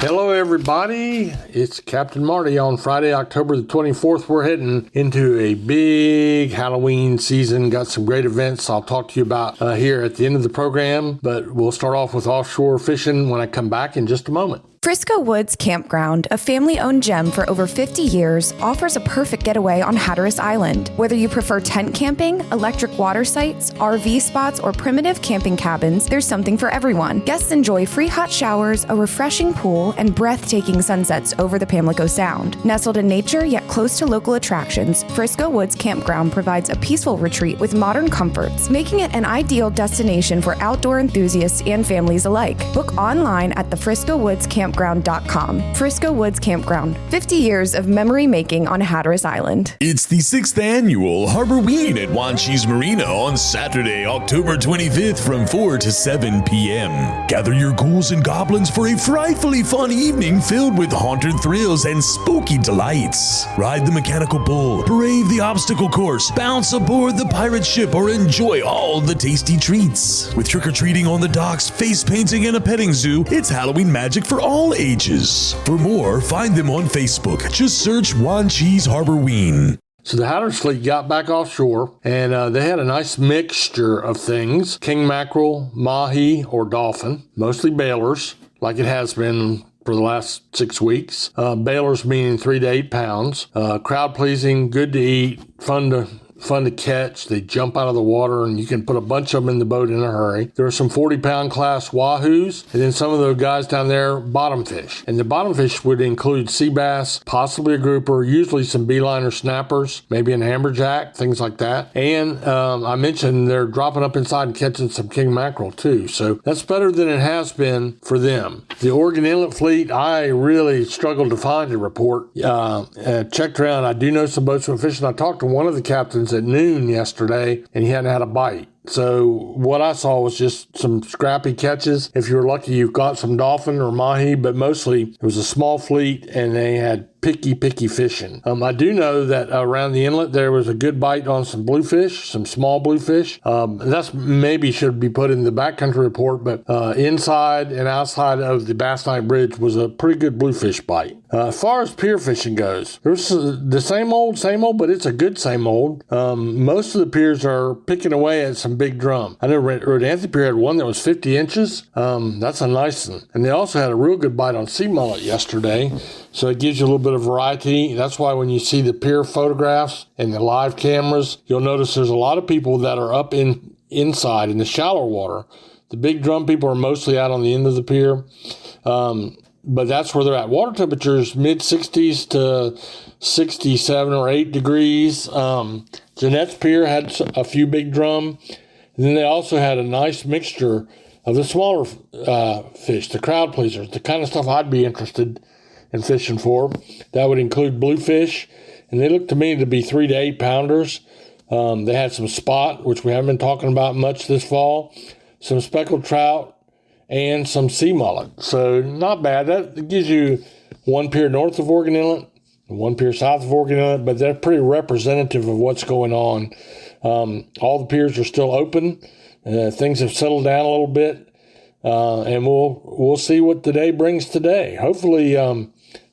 Hello, everybody. It's Captain Marty. On Friday, October the 24th, we're heading into a big Halloween season. Got some great events I'll talk to you about here at the end of the program, but we'll start off with offshore fishing when I come back in just a moment. Frisco Woods Campground, a family-owned gem for over 50 years, offers a perfect getaway on Hatteras Island. Whether you prefer tent camping, electric water sites, RV spots, or primitive camping cabins, there's something for everyone. Guests enjoy free hot showers, a refreshing pool, and breathtaking sunsets over the Pamlico Sound. Nestled in nature, yet close to local attractions, Frisco Woods Campground provides a peaceful retreat with modern comforts, making it an ideal destination for outdoor enthusiasts and families alike. Book online at the Frisco Woods Campground.com. Frisco Woods Campground, 50 years of memory making on Hatteras Island. It's the 6th annual Harborween at Wanchese Marina on Saturday, October 25th from 4 to 7 p.m. Gather your ghouls and goblins for a frightfully fun evening filled with haunted thrills and spooky delights. Ride the mechanical bull, brave the obstacle course, bounce aboard the pirate ship, or enjoy all the tasty treats. With trick-or-treating on the docks, face painting, and a petting zoo, it's Halloween magic for all ages. For more, find them on Facebook. Just search Wanchese Harborween. So the Hatteras fleet got back offshore, and they had a nice mixture of things. King mackerel, mahi, or dolphin, mostly bailers, like it has been for the last 6 weeks. Bailers meaning 3 to 8 pounds. Crowd-pleasing, good to eat, fun to catch. They jump out of the water and you can put a bunch of them in the boat in a hurry. There are some 40-pound class wahoos, and then some of those guys down there, bottom fish. And the bottom fish would include sea bass, possibly a grouper, usually some beeline or snappers, maybe an amberjack, things like that. And I mentioned they're dropping up inside and catching some king mackerel too. So that's better than it has been for them. The Oregon Inlet fleet, I really struggled to find a report. Checked around. I do know some boats went fishing. I talked to one of the captains at noon yesterday, and he hadn't had a bite. So what I saw was just some scrappy catches. If you're lucky, you caught some dolphin or mahi, but mostly it was a small fleet, and they had picky fishing. I do know that around the inlet there was a good bite on some bluefish, some small bluefish. That's maybe should be put in the backcountry report, but inside and outside of the Bass Night Bridge was a pretty good bluefish bite. As far as pier fishing goes, there's the same old, but it's a good same old. Most of the piers are picking away at some big drum. I know Rodanthe Pier had one that was 50 inches. That's a nice one. And they also had a real good bite on sea mullet yesterday. So it gives you a little bit of variety. That's why when you see the pier photographs and the live cameras, you'll notice there's a lot of people that are up inside in the shallow water. The big drum people are mostly out on the end of the pier. But that's where they're at. Water temperatures mid-60s to 67 or 8 degrees. Jeanette's Pier had a few big drum. And then they also had a nice mixture of the smaller fish, the crowd pleasers, the kind of stuff I'd be interested in fishing for. That would include bluefish, and they look to me to be 3 to 8 pounders. They had some spot, which we haven't been talking about much this fall, some speckled trout, and some sea mullet. So not bad. That gives you one pier north of Oregon Inlet and one pier south of Oregon Inlet, but they're pretty representative of what's going on. All the piers are still open. Things have settled down a little bit, and we'll see what the day brings today. Hopefully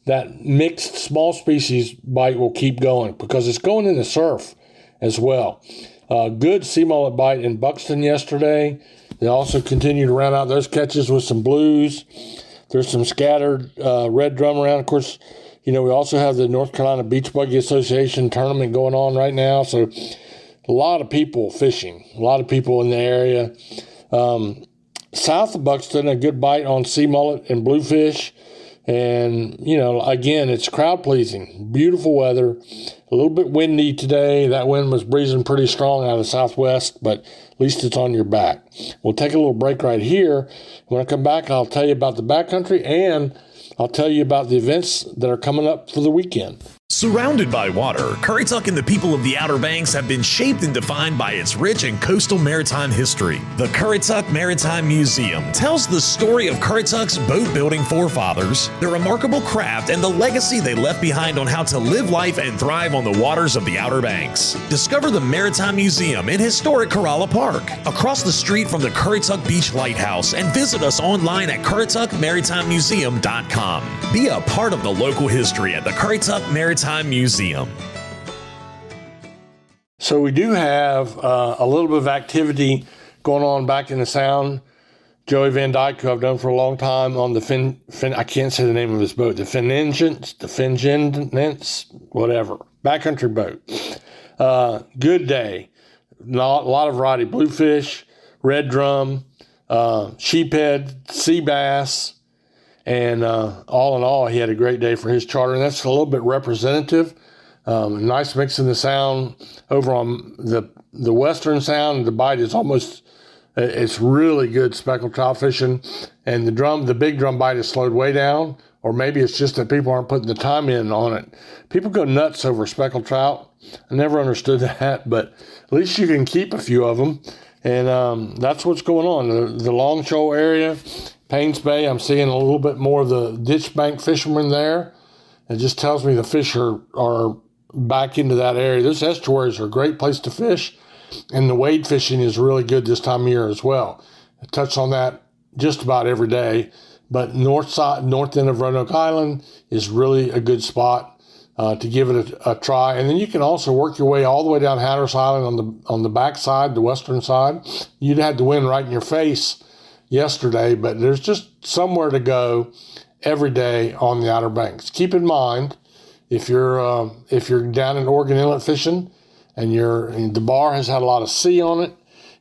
that mixed small species bite will keep going because it's going in the surf as well. Good sea mullet bite in Buxton yesterday. They also continue to round out those catches with some blues. There's some scattered red drum around. Of course, we also have the North Carolina Beach Buggy Association tournament going on right now. So a lot of people fishing, a lot of people in the area. South of Buxton, a good bite on sea mullet and bluefish. And, again, it's crowd pleasing. Beautiful weather. A little bit windy today. That wind was breezing pretty strong out of the southwest, but at least it's on your back. We'll take a little break right here. When I come back, I'll tell you about the backcountry, and I'll tell you about the events that are coming up for the weekend. Surrounded by water, Currituck and the people of the Outer Banks have been shaped and defined by its rich and coastal maritime history. The Currituck Maritime Museum tells the story of Currituck's boat-building forefathers, their remarkable craft, and the legacy they left behind on how to live life and thrive on the waters of the Outer Banks. Discover the Maritime Museum in historic Corolla Park, across the street from the Currituck Beach Lighthouse, and visit us online at currituckmaritimemuseum.com. Be a part of the local history at the Currituck Maritime Museum. So we do have a little bit of activity going on back in the Sound. Joey Van Dyke, who I've known for a long time, on the I can't say the name of his boat, the Finingence, whatever, backcountry boat. Good day. A lot of variety, bluefish, red drum, sheephead, sea bass. And all in all, he had a great day for his charter. And that's a little bit representative. Nice mix in the Sound. Over on the Western Sound, the bite is almost, it's really good speckled trout fishing. And the big drum bite is slowed way down. Or maybe it's just that people aren't putting the time in on it. People go nuts over speckled trout. I never understood that, but at least you can keep a few of them. And that's what's going on. The Longshore area, Paynes Bay, I'm seeing a little bit more of the ditch bank fishermen there. It just tells me the fish are back into that area. Those estuaries are a great place to fish, and the wade fishing is really good this time of year as well. I touch on that just about every day, but north end of Roanoke Island is really a good spot to give it a try. And then you can also work your way all the way down Hatteras Island on the back side, the western side. You'd had the wind right in your face yesterday, but there's just somewhere to go every day on the Outer Banks. Keep in mind, if you're down in Oregon Inlet fishing and the bar has had a lot of sea on it,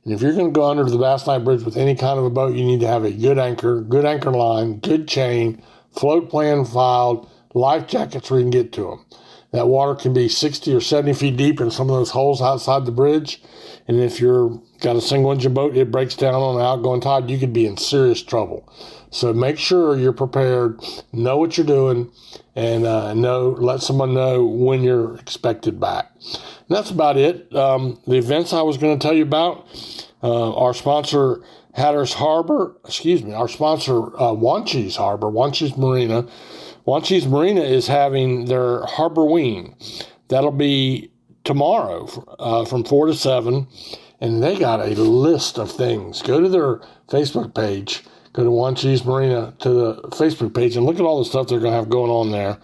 and if you're going to go under the Bass Knife Bridge with any kind of a boat, you need to have a good anchor line, good chain, float plan filed, life jackets where you can get to them. That water can be 60 or 70 feet deep in some of those holes outside the bridge. And if you're got a single engine boat, it breaks down on an outgoing tide, you could be in serious trouble. So make sure you're prepared, know what you're doing, and let someone know when you're expected back. And that's about it. The events I was going to tell you about, our sponsor, Hatteras Harbor, our sponsor, Wanchese Harbor, Wanchese Marina. Wanchese Marina is having their Harborween. That'll be tomorrow from 4 to 7, and they got a list of things. Go to their Facebook page, go to Wanchese Marina to the Facebook page, and look at all the stuff they're going to have going on there.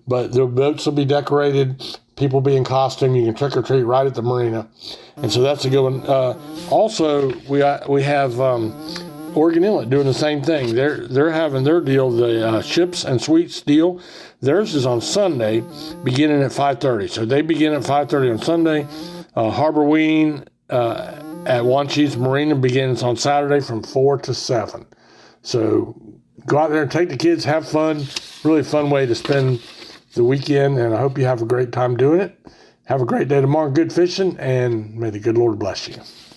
But their boats will be decorated, people be in costume, you can trick or treat right at the marina. And so that's a good one. Also, we have Oregon Inlet doing the same thing. They're having their deal, the Ships and Suites deal. Theirs is on Sunday, beginning at 5:30. So they begin at 5:30 on Sunday. Harborween at Wanchese Marina begins on Saturday from 4 to 7. So go out there and take the kids, have fun. Really fun way to spend the weekend, and I hope you have a great time doing it. Have a great day tomorrow. Good fishing, and may the good Lord bless you.